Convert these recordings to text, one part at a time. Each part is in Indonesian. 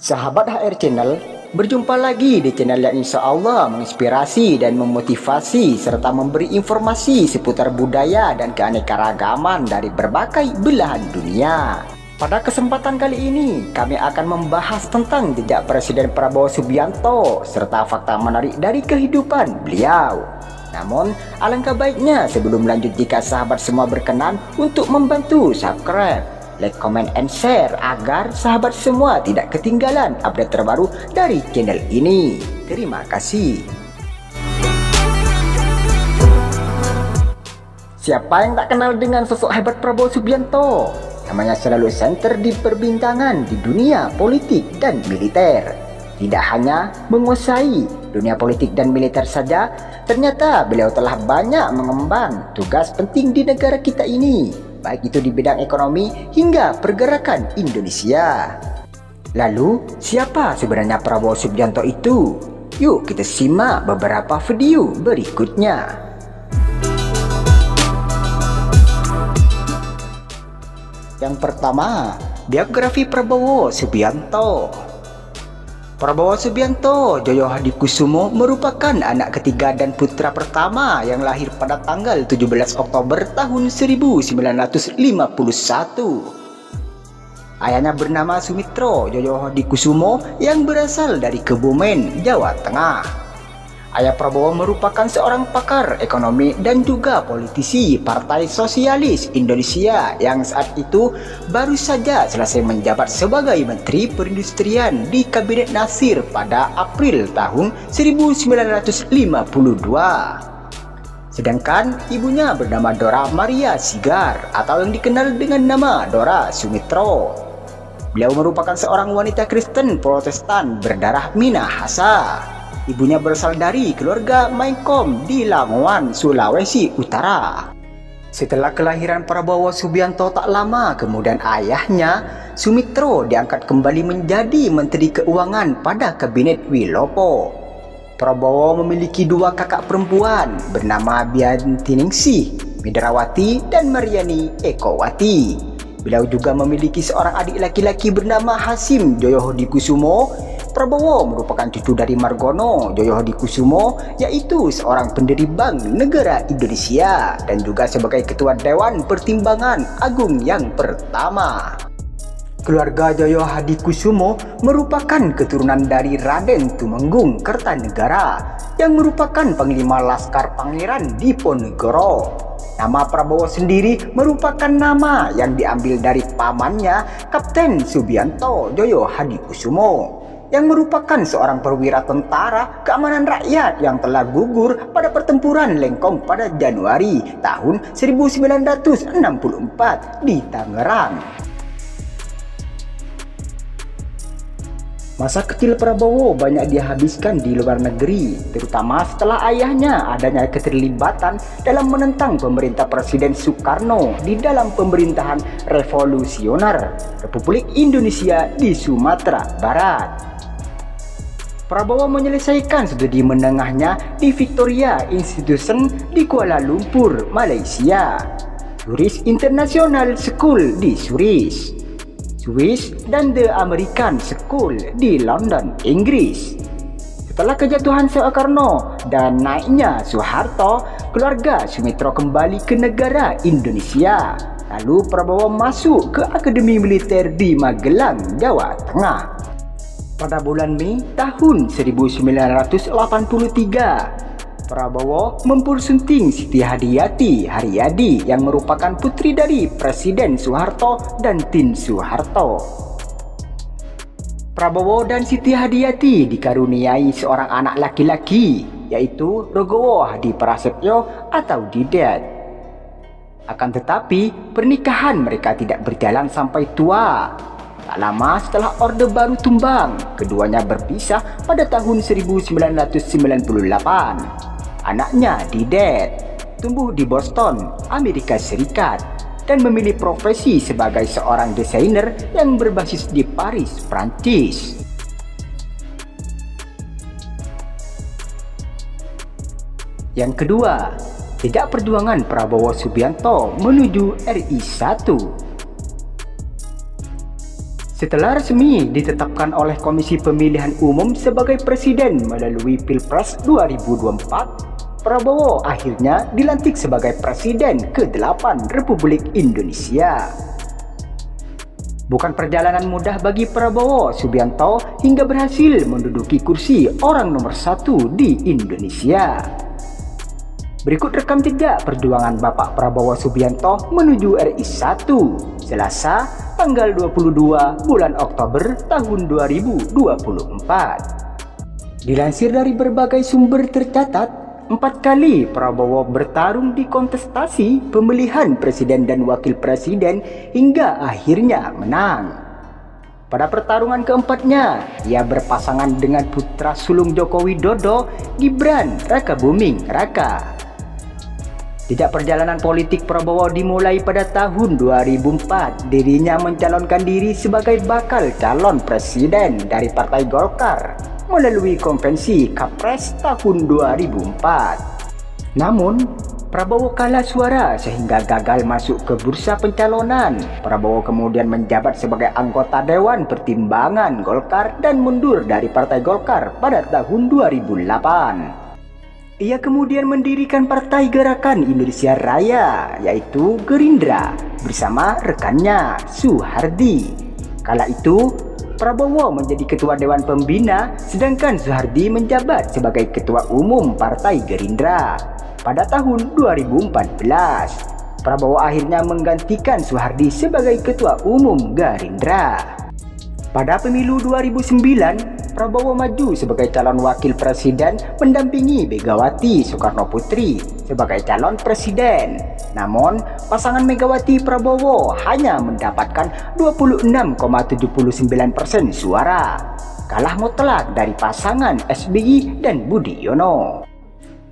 Sahabat HR Channel, berjumpa lagi di channel yang insya Allah menginspirasi dan memotivasi serta memberi informasi seputar budaya dan keanekaragaman dari berbagai belahan dunia. Pada kesempatan kali ini, kami akan membahas tentang jejak Presiden Prabowo Subianto serta fakta menarik dari kehidupan beliau. Namun, alangkah baiknya sebelum lanjut jika sahabat semua berkenan untuk membantu subscribe, like, comment, and share agar sahabat semua tidak ketinggalan update terbaru dari channel ini. Terima kasih. Siapa yang tak kenal dengan sosok hebat Prabowo Subianto? Namanya selalu center di perbincangan di dunia politik dan militer. Tidak hanya menguasai dunia politik dan militer saja, ternyata beliau telah banyak mengemban tugas penting di negara kita ini, baik itu di bidang ekonomi hingga pergerakan Indonesia. Lalu, siapa sebenarnya Prabowo Subianto itu? Yuk kita simak beberapa video berikutnya. Yang pertama, biografi Prabowo Subianto. Prabowo Subianto Djojo Hadikusumo merupakan anak ketiga dan putra pertama yang lahir pada tanggal 17 Oktober tahun 1951. Ayahnya bernama Sumitro Djojo Hadikusumo yang berasal dari Kebumen, Jawa Tengah. Ayah Prabowo merupakan seorang pakar ekonomi dan juga politisi Partai Sosialis Indonesia yang saat itu baru saja selesai menjabat sebagai Menteri Perindustrian di Kabinet Nasir pada April tahun 1952. Sedangkan ibunya bernama Dora Maria Sigar atau yang dikenal dengan nama Dora Sumitro. Beliau merupakan seorang wanita Kristen Protestan berdarah Minahasa. Ibunya berasal dari keluarga Mainkom di Lamongan, Sulawesi Utara. Setelah kelahiran Prabowo Subianto tak lama kemudian ayahnya, Sumitro, diangkat kembali menjadi Menteri Keuangan pada Kabinet Wilopo. Prabowo memiliki dua kakak perempuan bernama Biantiningsih Midrawati dan Mariani Ekowati. Beliau juga memiliki seorang adik laki-laki bernama Hasim Djojo Hadikusumo. Prabowo merupakan cucu dari Margono Djojo Hadikusumo, yaitu seorang pendiri Bank Negara Indonesia dan juga sebagai Ketua Dewan Pertimbangan Agung yang pertama. Keluarga Djojo Hadikusumo merupakan keturunan dari Raden Tumenggung Kertanegara yang merupakan Panglima Laskar Pangeran Diponegoro. Nama Prabowo sendiri merupakan nama yang diambil dari pamannya, Kapten Subianto Djojo Hadikusumo, yang merupakan seorang perwira tentara keamanan rakyat yang telah gugur pada pertempuran Lengkong pada Januari tahun 1964 di Tangerang. Masa kecil Prabowo banyak dihabiskan di luar negeri, terutama setelah ayahnya adanya keterlibatan dalam menentang pemerintah Presiden Soekarno di dalam pemerintahan revolusioner Republik Indonesia di Sumatera Barat. Prabowo menyelesaikan studi menengahnya di Victoria Institution di Kuala Lumpur, Malaysia, Zurich International School di Zurich, Swiss, dan The American School di London, Inggris. Setelah kejatuhan Soekarno dan naiknya Soeharto, keluarga Sumitro kembali ke negara Indonesia. Lalu Prabowo masuk ke Akademi Militer di Magelang, Jawa Tengah. Pada bulan Mei tahun 1983, Prabowo mempersunting Siti Hadiyati Haryadi yang merupakan putri dari Presiden Soeharto dan Tin Soeharto. Prabowo dan Siti Hadiyati dikaruniai seorang anak laki-laki, yaitu Rogowo Hadi Prasetyo atau Didet. Akan tetapi, pernikahan mereka tidak berjalan sampai tua. Tak lama setelah Orde Baru tumbang, keduanya berpisah pada tahun 1998. Anaknya Didet tumbuh di Boston, Amerika Serikat, dan memilih profesi sebagai seorang desainer yang berbasis di Paris, Prancis. Yang kedua, jejak perjuangan Prabowo Subianto menuju RI 1. Setelah resmi ditetapkan oleh Komisi Pemilihan Umum sebagai presiden melalui Pilpres 2024, Prabowo akhirnya dilantik sebagai Presiden ke-8 Republik Indonesia. Bukan perjalanan mudah bagi Prabowo Subianto hingga berhasil menduduki kursi orang nomor 1 di Indonesia. Berikut rekam jejak perjuangan Bapak Prabowo Subianto menuju RI 1, Selasa, tanggal 22 bulan Oktober tahun 2024. Dilansir dari berbagai sumber tercatat, 4 kali Prabowo bertarung di kontestasi pemilihan presiden dan wakil presiden hingga akhirnya menang. Pada pertarungan keempatnya, ia berpasangan dengan putra sulung Joko Widodo, Gibran Rakabuming Raka. Jejak perjalanan politik Prabowo dimulai pada tahun 2004. Dirinya mencalonkan diri sebagai bakal calon presiden dari Partai Golkar melalui konvensi Kapres tahun 2004. Namun, Prabowo kalah suara sehingga gagal masuk ke bursa pencalonan. Prabowo kemudian menjabat sebagai anggota Dewan Pertimbangan Golkar dan mundur dari Partai Golkar pada tahun 2008. Ia kemudian mendirikan Partai Gerakan Indonesia Raya, yaitu Gerindra, bersama rekannya Soehardi. Kala itu, Prabowo menjadi Ketua Dewan Pembina, sedangkan Soehardi menjabat sebagai Ketua Umum Partai Gerindra. Pada tahun 2014, Prabowo akhirnya menggantikan Soehardi sebagai Ketua Umum Gerindra. Pada pemilu 2009, Prabowo maju sebagai calon wakil presiden mendampingi Megawati Soekarno Putri sebagai calon presiden. Namun, pasangan Megawati Prabowo hanya mendapatkan 26,79% suara, kalah mutlak dari pasangan SBY dan Budiono.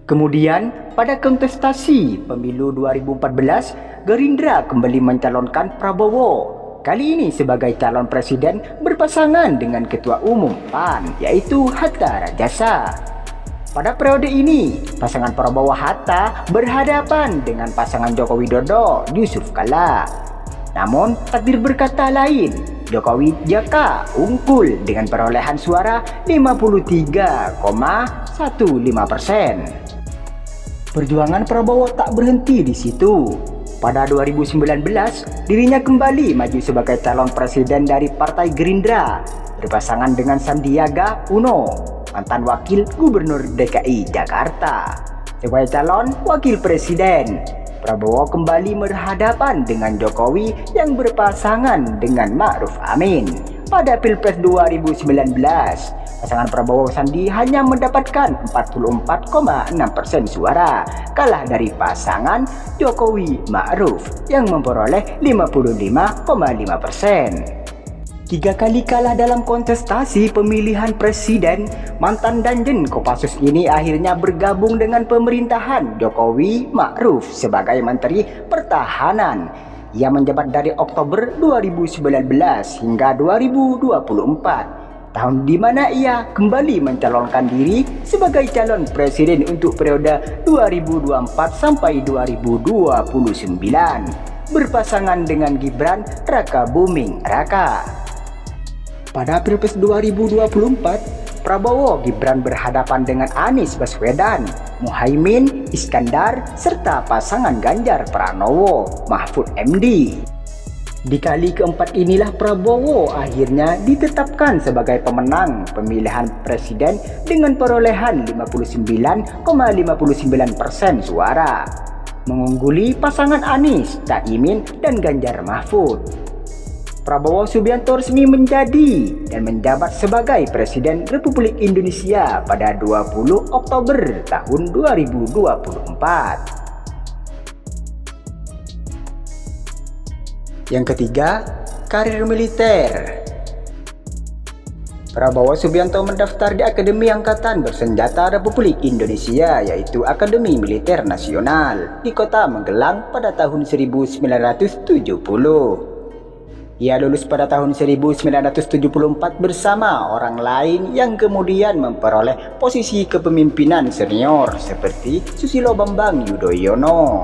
Kemudian, pada kontestasi pemilu 2014, Gerindra kembali mencalonkan Prabowo. Kali ini sebagai calon presiden berpasangan dengan Ketua Umum PAN, yaitu Hatta Rajasa. Pada periode ini, pasangan Prabowo Hatta berhadapan dengan pasangan Joko Widodo Yusuf Kala. Namun, takdir berkata lain. Jokowi JK unggul dengan perolehan suara 53,15%. Perjuangan Prabowo tak berhenti di situ. Pada 2019, dirinya kembali maju sebagai calon presiden dari Partai Gerindra, berpasangan dengan Sandiaga Uno, mantan wakil gubernur DKI Jakarta. Sebagai calon wakil presiden, Prabowo kembali berhadapan dengan Jokowi yang berpasangan dengan Ma'ruf Amin. Pada Pilpres 2019, pasangan Prabowo Sandi hanya mendapatkan 44,6% suara, kalah dari pasangan Jokowi Ma'ruf yang memperoleh 55,5%. 3 kali kalah dalam kontestasi pemilihan presiden, mantan Danjen Kopassus ini akhirnya bergabung dengan pemerintahan Jokowi Ma'ruf sebagai Menteri Pertahanan. Ia menjabat dari Oktober 2019 hingga 2024, tahun di mana ia kembali mencalonkan diri sebagai calon presiden untuk periode 2024 sampai 2029, berpasangan dengan Gibran Rakabuming Raka. Pada Pilpres 2024, Prabowo Gibran berhadapan dengan Anies Baswedan, Muhaimin Iskandar, serta pasangan Ganjar Pranowo Mahfud MD. Di kali keempat inilah Prabowo akhirnya ditetapkan sebagai pemenang pemilihan presiden dengan perolehan 59,59% suara, mengungguli pasangan Anies, Caimin, dan Ganjar Mahfud. Prabowo Subianto resmi menjadi dan menjabat sebagai Presiden Republik Indonesia pada 20 Oktober tahun 2024. Yang ketiga, karir militer. Prabowo Subianto mendaftar di Akademi Angkatan Bersenjata Republik Indonesia, yaitu Akademi Militer Nasional, di kota Magelang pada tahun 1970. Ia lulus pada tahun 1974 bersama orang lain yang kemudian memperoleh posisi kepemimpinan senior seperti Susilo Bambang Yudhoyono.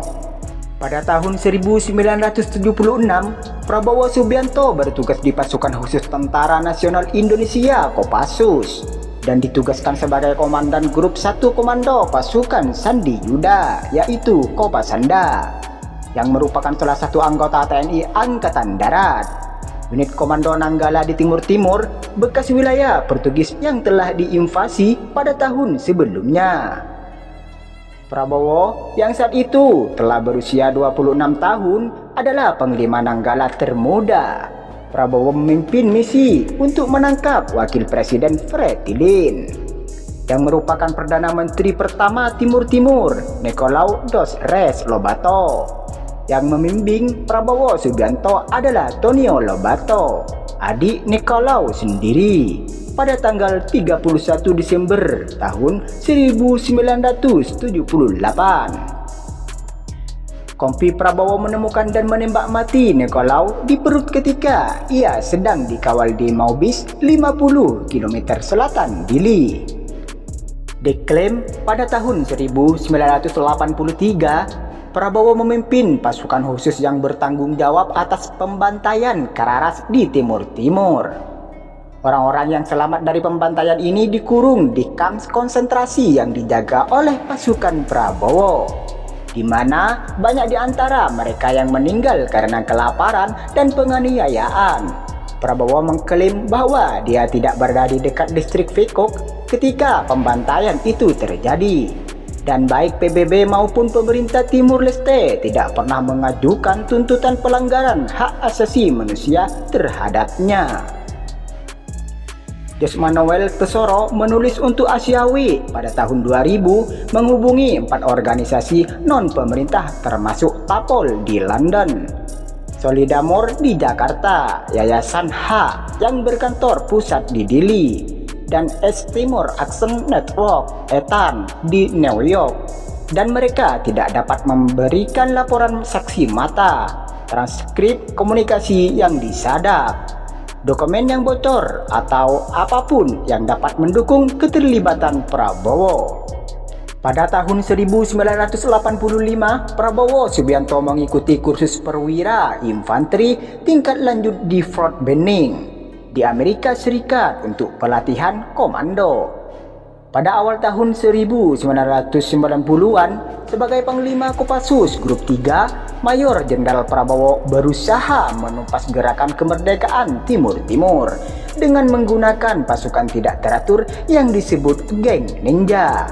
Pada tahun 1976, Prabowo Subianto bertugas di Pasukan Khusus Tentara Nasional Indonesia Kopassus dan ditugaskan sebagai Komandan Grup 1 Komando Pasukan Sandi Yuda, yaitu Kopasanda, yang merupakan salah satu anggota TNI Angkatan Darat. Unit Komando Nanggala di Timur Timur, bekas wilayah Portugis yang telah diinvasi pada tahun sebelumnya. Prabowo yang saat itu telah berusia 26 tahun adalah Panglima Nanggala termuda. Prabowo memimpin misi untuk menangkap Wakil Presiden Fretilin yang merupakan Perdana Menteri pertama Timur Timur, Nicolau dos Reis Lobato. Yang membimbing Prabowo Subianto adalah Tonio Lobato, adik Nicolau sendiri, pada tanggal 31 Desember tahun 1978. Kompi Prabowo menemukan dan menembak mati Nicolau di perut ketika ia sedang dikawal di Maubis 50 km selatan Dili. Diklaim pada tahun 1983, Prabowo memimpin pasukan khusus yang bertanggung jawab atas pembantaian Kararas di Timur Timur. Orang-orang yang selamat dari pembantaian ini dikurung di kamp konsentrasi yang dijaga oleh pasukan Prabowo, di mana banyak di antara mereka yang meninggal karena kelaparan dan penganiayaan. Prabowo mengklaim bahwa dia tidak berada di dekat distrik Vekok ketika pembantaian itu terjadi, dan baik PBB maupun pemerintah Timur Leste tidak pernah mengajukan tuntutan pelanggaran hak asasi manusia terhadapnya. Jose Manuel Tesoro menulis untuk Asiawi pada tahun 2000 menghubungi 4 organisasi non-pemerintah termasuk Tapol di London, Solidamor di Jakarta, Yayasan H yang berkantor pusat di Dili, dan East Timor Action Network (ETAN) di New York, dan mereka tidak dapat memberikan laporan saksi mata, transkrip komunikasi yang disadap, dokumen yang bocor, atau apapun yang dapat mendukung keterlibatan Prabowo. Pada tahun 1985, Prabowo Subianto mengikuti kursus perwira infanteri tingkat lanjut di Fort Benning di Amerika Serikat untuk pelatihan komando. Pada awal tahun 1990-an, sebagai Panglima Kopassus Grup 3, Mayor Jenderal Prabowo berusaha menumpas gerakan kemerdekaan Timur Timur dengan menggunakan pasukan tidak teratur yang disebut geng ninja,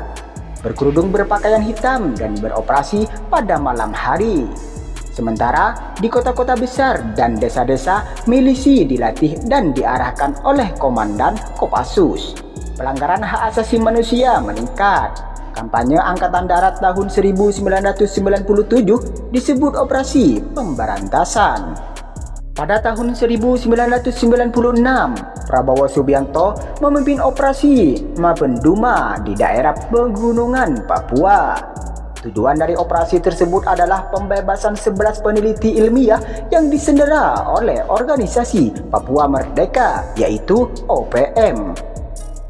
berkerudung berpakaian hitam dan beroperasi pada malam hari. Sementara di kota-kota besar dan desa-desa, milisi dilatih dan diarahkan oleh Komandan Kopassus. Pelanggaran hak asasi manusia meningkat. Kampanye Angkatan Darat tahun 1997 disebut Operasi Pemberantasan. Pada tahun 1996, Prabowo Subianto memimpin Operasi Mapenduma di daerah pegunungan Papua. Tujuan dari operasi tersebut adalah pembebasan 11 peneliti ilmiah yang disandera oleh organisasi Papua Merdeka, yaitu OPM.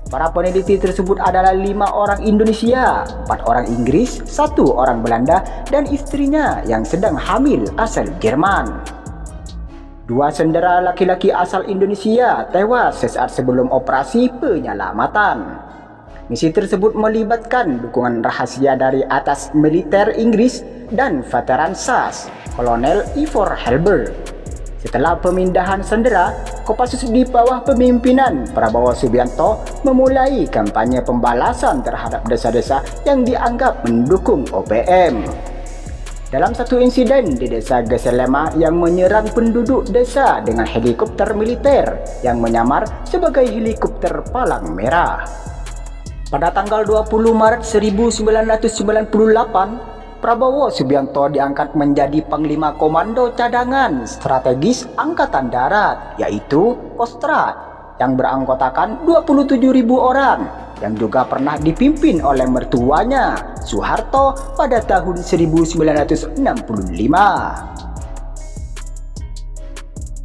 Para peneliti tersebut adalah 5 orang Indonesia, 4 orang Inggris, 1 orang Belanda, dan istrinya yang sedang hamil asal Jerman. 2 sandera laki-laki asal Indonesia tewas sesaat sebelum operasi penyelamatan. Misi tersebut melibatkan dukungan rahasia dari atas militer Inggris dan veteran SAS, Kolonel Ivor Helber. Setelah pemindahan sandera, Kopassus di bawah pemimpinan Prabowo Subianto memulai kampanye pembalasan terhadap desa-desa yang dianggap mendukung OPM. Dalam satu insiden di desa Geselema yang menyerang penduduk desa dengan helikopter militer yang menyamar sebagai helikopter Palang Merah. Pada tanggal 20 Maret 1998, Prabowo Subianto diangkat menjadi Panglima Komando Cadangan Strategis Angkatan Darat, yaitu Kostrad, yang beranggotakan 27.000 orang, yang juga pernah dipimpin oleh mertuanya, Soeharto, pada tahun 1965.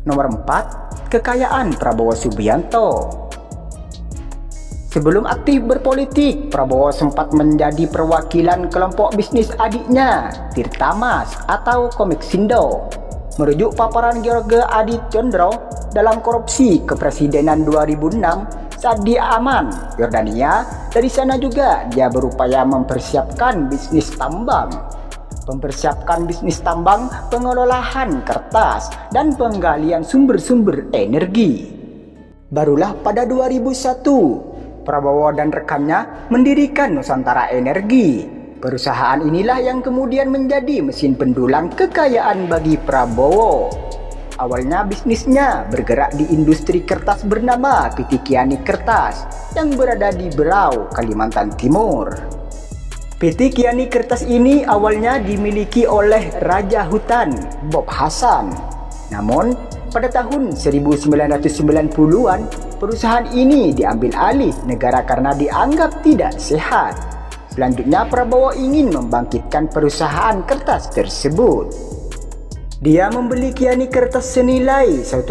Nomor 4. Kekayaan Prabowo Subianto. Sebelum aktif berpolitik, Prabowo sempat menjadi perwakilan kelompok bisnis adiknya, Tirta Mas atau Komeksindo. Merujuk paparan George Adi Condro dalam korupsi kepresidenan 2006 saat dia aman, Yordania, dari sana juga dia berupaya mempersiapkan bisnis tambang. Pengelolaan kertas, dan penggalian sumber-sumber energi. Barulah pada 2001, Prabowo dan rekannya mendirikan Nusantara Energi. Perusahaan inilah yang kemudian menjadi mesin pendulang kekayaan bagi Prabowo. Awalnya bisnisnya bergerak di industri kertas bernama PT Kiani Kertas yang berada di Berau, Kalimantan Timur. PT Kiani Kertas ini awalnya dimiliki oleh Raja Hutan, Bob Hasan. Namun, pada tahun 1990-an, perusahaan ini diambil alih negara karena dianggap tidak sehat. Selanjutnya, Prabowo ingin membangkitkan perusahaan kertas tersebut. Dia membeli Kiani Kertas senilai 1,8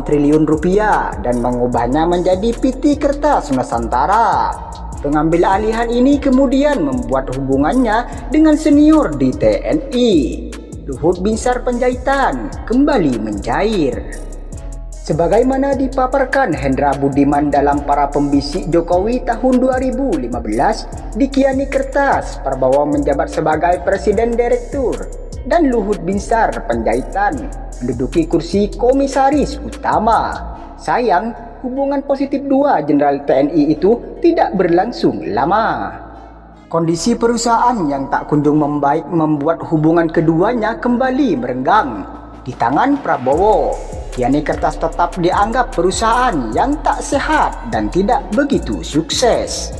triliun rupiah dan mengubahnya menjadi PT Kertas Nusantara. Pengambil alihan ini kemudian membuat hubungannya dengan senior di TNI, Luhut Binsar Panjaitan, kembali mencair. Sebagaimana dipaparkan Hendra Budiman dalam Para Pembisik Jokowi tahun 2015, di Kiani Kertas, Prabowo menjabat sebagai Presiden Direktur dan Luhut Binsar Panjaitan menduduki kursi Komisaris Utama. Sayang, hubungan positif dua Jenderal TNI itu tidak berlangsung lama. Kondisi perusahaan yang tak kunjung membaik membuat hubungan keduanya kembali merenggang. Di tangan Prabowo, Kiani Kertas tetap dianggap perusahaan yang tak sehat dan tidak begitu sukses.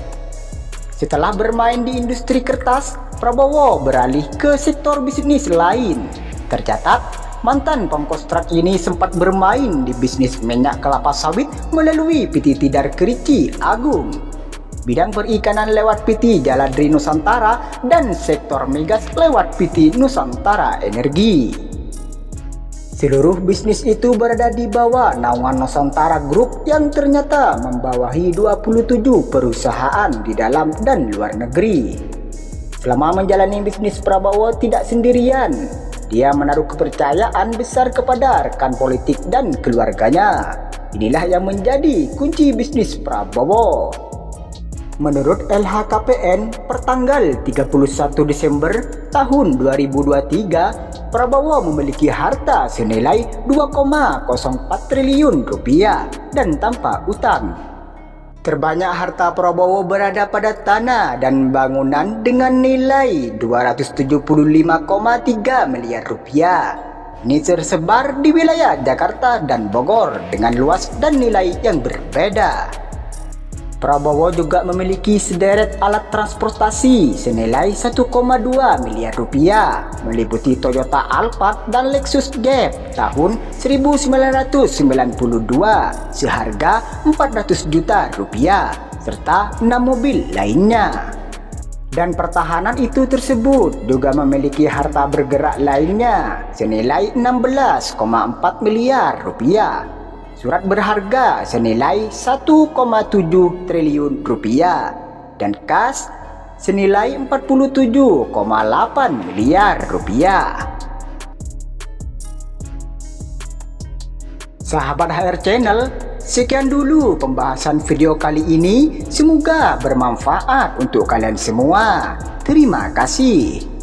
Setelah bermain di industri kertas, Prabowo beralih ke sektor bisnis lain. Tercatat, mantan pangkostrat ini sempat bermain di bisnis minyak kelapa sawit melalui PT Tidar Kerici Agung, bidang perikanan lewat PT Jaladri Nusantara, dan sektor migas lewat PT Nusantara Energi. Seluruh bisnis itu berada di bawah naungan Nusantara Group yang ternyata membawahi 27 perusahaan di dalam dan luar negeri. Selama menjalani bisnis, Prabowo tidak sendirian. Dia menaruh kepercayaan besar kepada rekan politik dan keluarganya. Inilah yang menjadi kunci bisnis Prabowo. Menurut LHKPN, pertanggal 31 Desember tahun 2023, Prabowo memiliki harta senilai 2,04 triliun rupiah dan tanpa utang. Terbanyak harta Prabowo berada pada tanah dan bangunan dengan nilai 275,3 miliar rupiah. Ini tersebar di wilayah Jakarta dan Bogor dengan luas dan nilai yang berbeda. Prabowo juga memiliki sederet alat transportasi senilai 1,2 miliar rupiah, meliputi Toyota Alphard dan Lexus Gap tahun 1992 seharga 400 juta rupiah, serta 6 mobil lainnya. Dan pertahanan itu tersebut juga memiliki harta bergerak lainnya senilai 16,4 miliar rupiah. Surat berharga senilai 1,7 triliun rupiah dan kas senilai 47,8 miliar rupiah. Sahabat HR Channel, sekian dulu pembahasan video kali ini. Semoga bermanfaat untuk kalian semua. Terima kasih.